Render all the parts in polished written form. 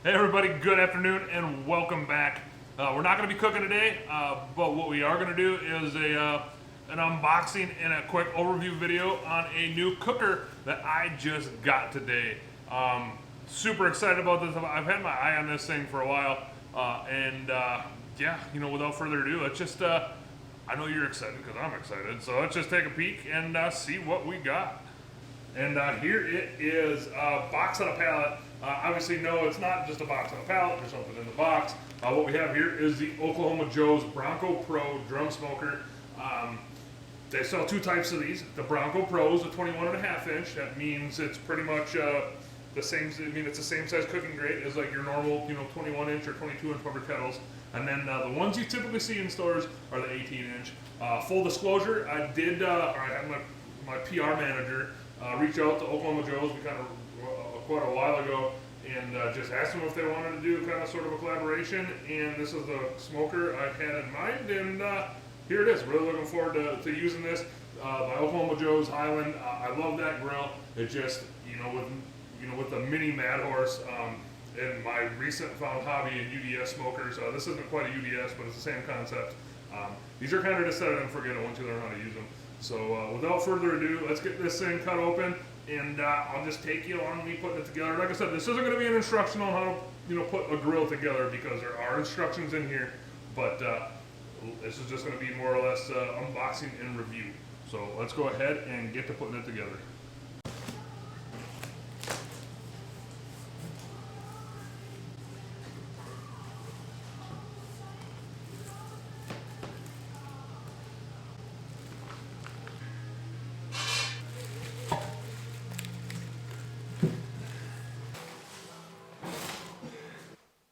Hey everybody, good afternoon and welcome back. We're not going to be cooking today, but what we are going to do is an unboxing and a quick overview video on a new cooker that I just got today. Super excited about this. I've had my eye on this thing for a while, yeah, without further ado, let's just, I know you're excited because I'm excited, so let's just take a peek and see what we got. And here it is, a box on a pallet. Obviously, no, it's not just a box on a pallet. There's something in the box. What we have here is the Oklahoma Joe's Bronco Pro drum smoker. They sell two types of these. The Bronco Pro is a 21.5 inch. That means it's pretty much the same. I mean, it's the same size cooking grate as like your normal, 21 inch or 22 inch rubber kettles. And then the ones you typically see in stores are the 18 inch. Full disclosure, I had my PR manager reach out to Oklahoma Joe's quite a while ago and just asked them if they wanted to do kind of sort of a collaboration, and this is the smoker I had in mind, and here it is. Really looking forward to using this by Oklahoma Joe's Highland. I love that grill. It just with the mini Mad Horse and my recent found hobby in UDS smokers. This isn't quite a UDS, but it's the same concept. These are kind of just set it and forget it once you learn how to use them. So without further ado, let's get this thing cut open, and I'll just take you on me putting it together. Like I said, this isn't going to be an instruction on how to put a grill together, because there are instructions in here, but this is just going to be more or less unboxing and review. So let's go ahead and get to putting it together.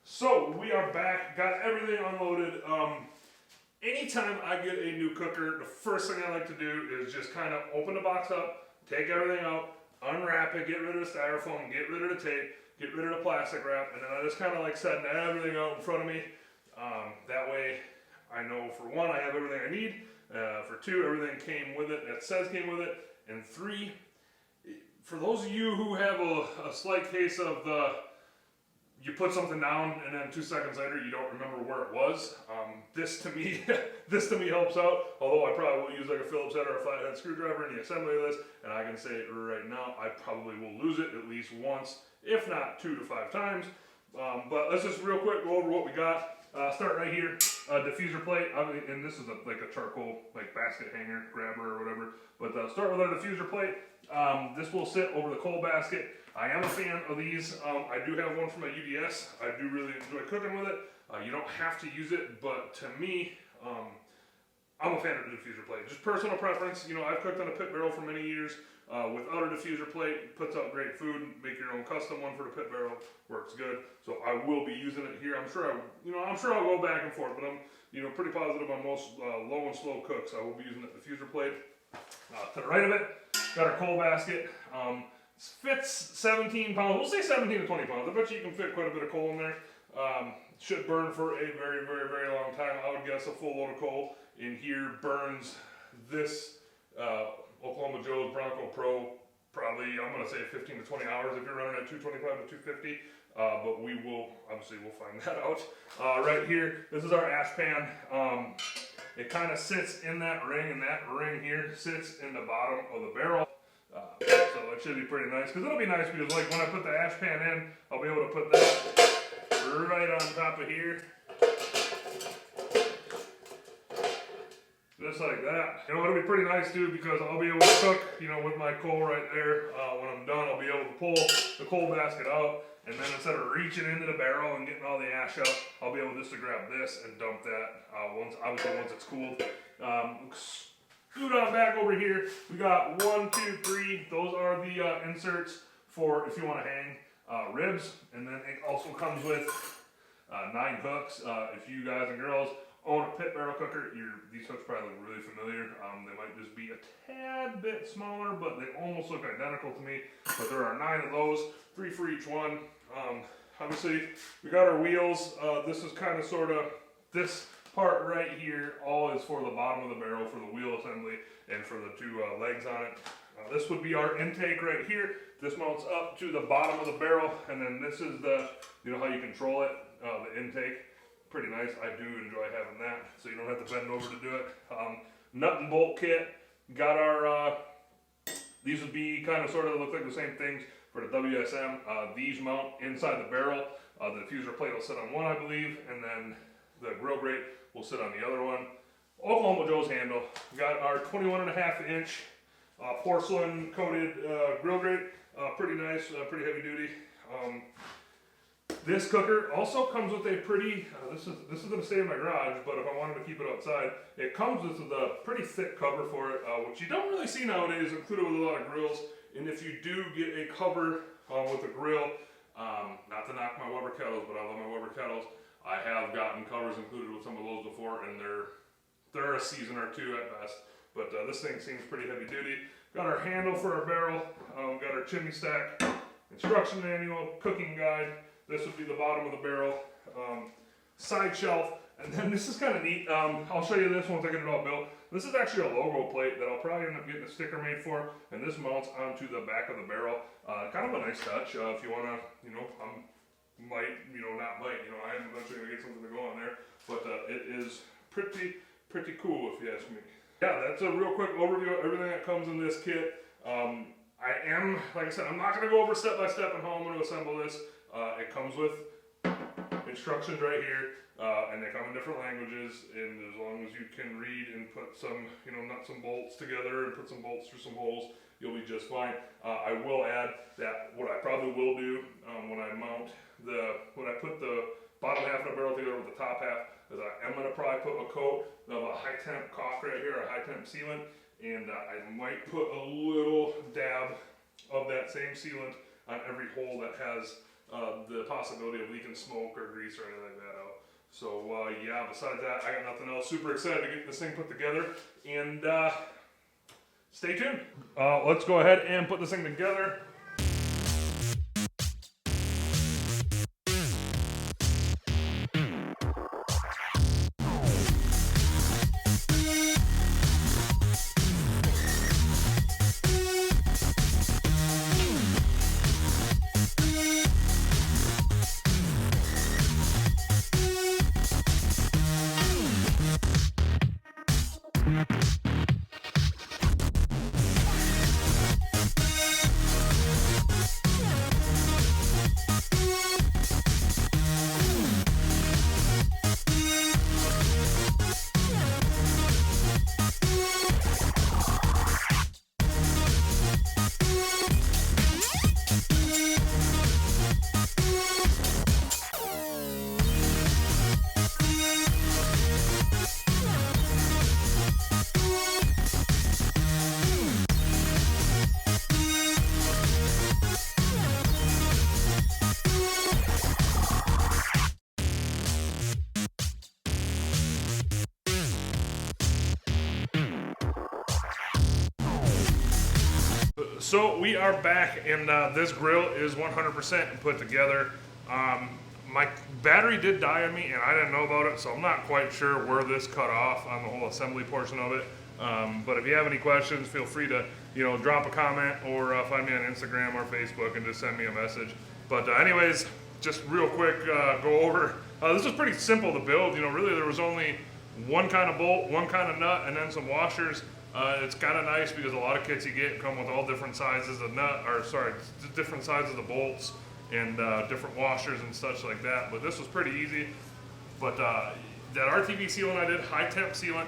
So we are back, got everything unloaded. Anytime I get a new cooker, the first thing I like to do is just kind of open the box up, take everything out, unwrap it, get rid of the styrofoam, get rid of the tape, get rid of the plastic wrap, and then I just kind of like setting everything out in front of me. That way I know, for one, I have everything I need, for two, everything came with it, that says came with it, and three, for those of you who have a slight case of you put something down and then 2 seconds later you don't remember where it was. This to me helps out. Although I probably will use like a Phillips head or a flathead screwdriver in the assembly of this, and I can say right now I probably will lose it at least once, if not 2 to 5 times. But let's just real quick go over what we got. Start right here, diffuser plate, and this is like a charcoal like basket hanger, grabber or whatever. But start with our diffuser plate. This will sit over the coal basket. I am a fan of these. I do have one from my UDS. I do really enjoy cooking with it. You don't have to use it, but to me, I'm a fan of the diffuser plate. Just personal preference. I've cooked on a pit barrel for many years. Without a diffuser plate, it puts out great food. Make your own custom one for the pit barrel. Works good. So I will be using it here. I'm sure I'll go back and forth, but I'm pretty positive on most low and slow cooks. I will be using the diffuser plate. To the right of it, got our coal basket. Fits 17 pounds. We'll say 17 to 20 pounds. I bet you can fit quite a bit of coal in there. Should burn for a very, very, very long time. I would guess a full load of coal in here burns this Oklahoma Joe's Bronco Pro probably, I'm going to say 15 to 20 hours if you're running at 225 to 250. But we'll find that out. Right here, this is our ash pan. It kind of sits in that ring, and that ring here sits in the bottom of the barrel. So it should be pretty nice, because it'll be nice because like when I put the ash pan in, I'll be able to put that right on top of here. Just like that. It'll be pretty nice too, because I'll be able to cook, with my coal right there. When I'm done, I'll be able to pull the coal basket out, and then instead of reaching into the barrel and getting all the ash out, I'll be able just to grab this and dump that once it's cooled. Scoot on back over here. We got 1, 2, 3. Those are the inserts for if you want to hang ribs, and then it also comes with 9 hooks. If you guys and girls own a pit barrel cooker, these hooks probably look really familiar. They might just be a tad bit smaller, but they almost look identical to me. But there are 9 of those, 3 for each one. Obviously, we got our wheels. This is kind of sort of this part right here. All is for the bottom of the barrel for the wheel assembly and for the 2 legs on it. This would be our intake right here. This mounts up to the bottom of the barrel, and then this is the, you know how you control it, the intake. Pretty nice. I do enjoy having that, so you don't have to bend over to do it. Nut and bolt kit. Got our, these would be kind of sort of look like the same things for the WSM. These mount inside the barrel. The diffuser plate will sit on one, I believe, and then the grill grate will sit on the other one. Oklahoma Joe's handle. Got our 21.5 inch porcelain coated grill grate. Pretty nice, pretty heavy duty. This cooker also comes with a pretty, this is going to stay in my garage, but if I wanted to keep it outside, it comes with a pretty thick cover for it, which you don't really see nowadays, included with a lot of grills. And if you do get a cover with a grill, not to knock my Weber kettles, but I love my Weber kettles. I have gotten covers included with some of those before, and they're a season or two at best. But this thing seems pretty heavy duty. Got our handle for our barrel. Got our chimney stack, instruction manual, cooking guide. This would be the bottom of the barrel. Side shelf. And then this is kind of neat. I'll show you this once I get it all built. This is actually a logo plate that I'll probably end up getting a sticker made for. And this mounts onto the back of the barrel. Kind of a nice touch. If you want to, you know, I am eventually going to get something to go on there. But it is pretty cool if you ask me. Yeah, that's a real quick overview of everything that comes in this kit. Like I said, I'm not going to go over step by step on how I'm going to assemble this. It comes with instructions right here, and they come in different languages, and as long as you can read and put some, you know, nuts and bolts together and put some bolts through some holes, you'll be just fine. I will add that what I probably will do when I put the bottom half of the barrel together with the top half, is I am going to probably put a coat of a high temp caulk right here, a high temp sealant, and I might put a little dab of that same sealant on every hole that has the possibility of leaking smoke or grease or anything like that out. So yeah, besides that, I got nothing else. Super excited to get this thing put together, and stay tuned. Let's go ahead and put this thing together. So we are back, and this grill is 100% put together. My battery did die on me, and I didn't know about it, so I'm not quite sure where this cut off on the whole assembly portion of it. But if you have any questions, feel free to, you know, drop a comment or find me on Instagram or Facebook and just send me a message. But anyways, just real quick, go over. This was pretty simple to build. You know, really there was only one kind of bolt, one kind of nut, and then some washers. It's kind of nice because a lot of kits you get come with all different sizes of different sizes of bolts and different washers and such like that. But this was pretty easy. But that RTV sealant I did, high temp sealant,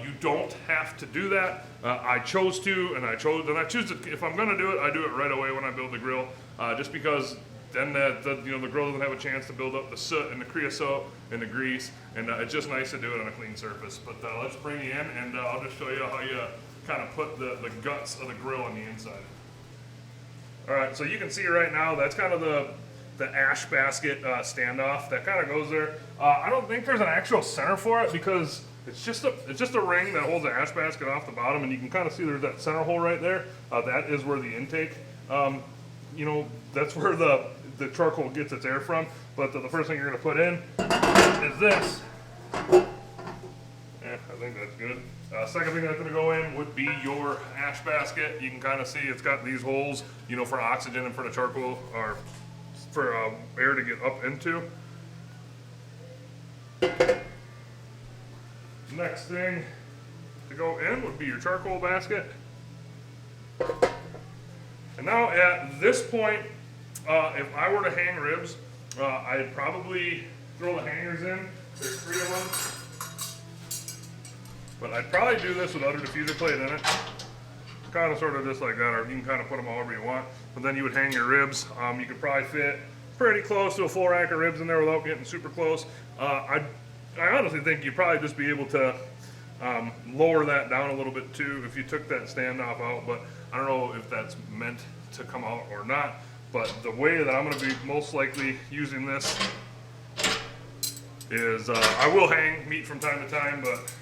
you don't have to do that. I chose to, and I choose to. If I'm going to do it, I do it right away when I build the grill, just because then the grill doesn't have a chance to build up the soot and the creosote and the grease, and it's just nice to do it on a clean surface. But let's bring you in, and I'll just show you how you kind of put the guts of the grill on the inside. All right, so you can see right now that's kind of the ash basket standoff that kind of goes there. I don't think there's an actual center for it because it's just a ring that holds the ash basket off the bottom, and you can kind of see there's that center hole right there. That is where the intake, that's where the charcoal gets its air from. But the first thing you're going to put in is this. Yeah, think that's good. Second thing that's gonna go in would be your ash basket. You can kind of see it's got these holes, you know, for oxygen and for the charcoal, or for air to get up into. Next thing to go in would be your charcoal basket. And now at this point, if I were to hang ribs, I'd probably throw the hangers in. There's 3 of them. But I'd probably do this without a diffuser plate in it. Kind of sort of just like that, or you can kind of put them however you want. But then you would hang your ribs. You could probably fit pretty close to a full rack of ribs in there without getting super close. I honestly think you'd probably just be able to lower that down a little bit too if you took that standoff out, but I don't know if that's meant to come out or not. But the way that I'm going to be most likely using this is I will hang meat from time to time, but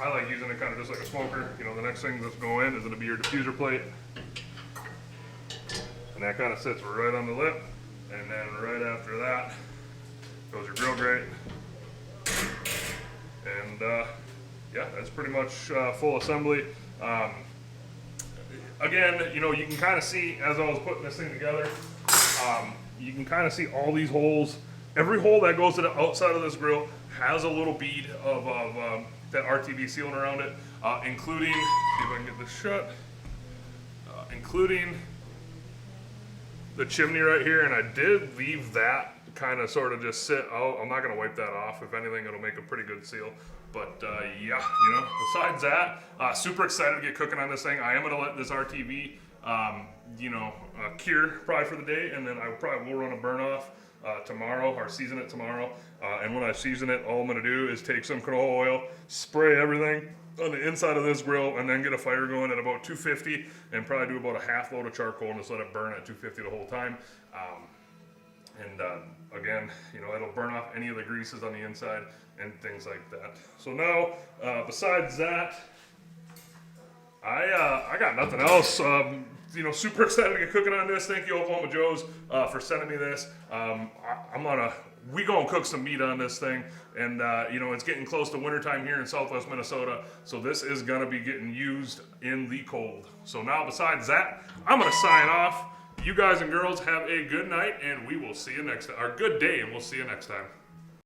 I like using it kind of just like a smoker. You know, the next thing that's going in is going to be your diffuser plate, and that kind of sits right on the lip, and then right after that goes your grill grate. And yeah, that's pretty much full assembly. Again, you know, you can kind of see as I was putting this thing together, you can kind of see all these holes. Every hole that goes to the outside of this grill has a little bead of that RTV sealant around it, including, see if I can get this shut, including the chimney right here. And I did leave that kind of sort of just sit out. I'm not going to wipe that off. If anything, it'll make a pretty good seal. But yeah, you know, besides that, super excited to get cooking on this thing. I am going to let this RTV, you know, cure probably for the day, and then I probably will run a burn off tomorrow, or season it tomorrow. And when I season it, all I'm going to do is take some canola oil, spray everything on the inside of this grill, and then get a fire going at about 250, and probably do about a half load of charcoal and just let it burn at 250 the whole time. Again, you know, it'll burn off any of the greases on the inside and things like that. So now, besides that, I got nothing else. You know, super excited to get cooking on this. Thank you, Oklahoma Joe's, for sending me this. We gonna cook some meat on this thing, and you know, it's getting close to wintertime here in Southwest Minnesota, so this is gonna be getting used in the cold. So now, besides that, I'm gonna sign off. You guys and girls have a good night, and we will see you next time. Or good day, and we'll see you next time.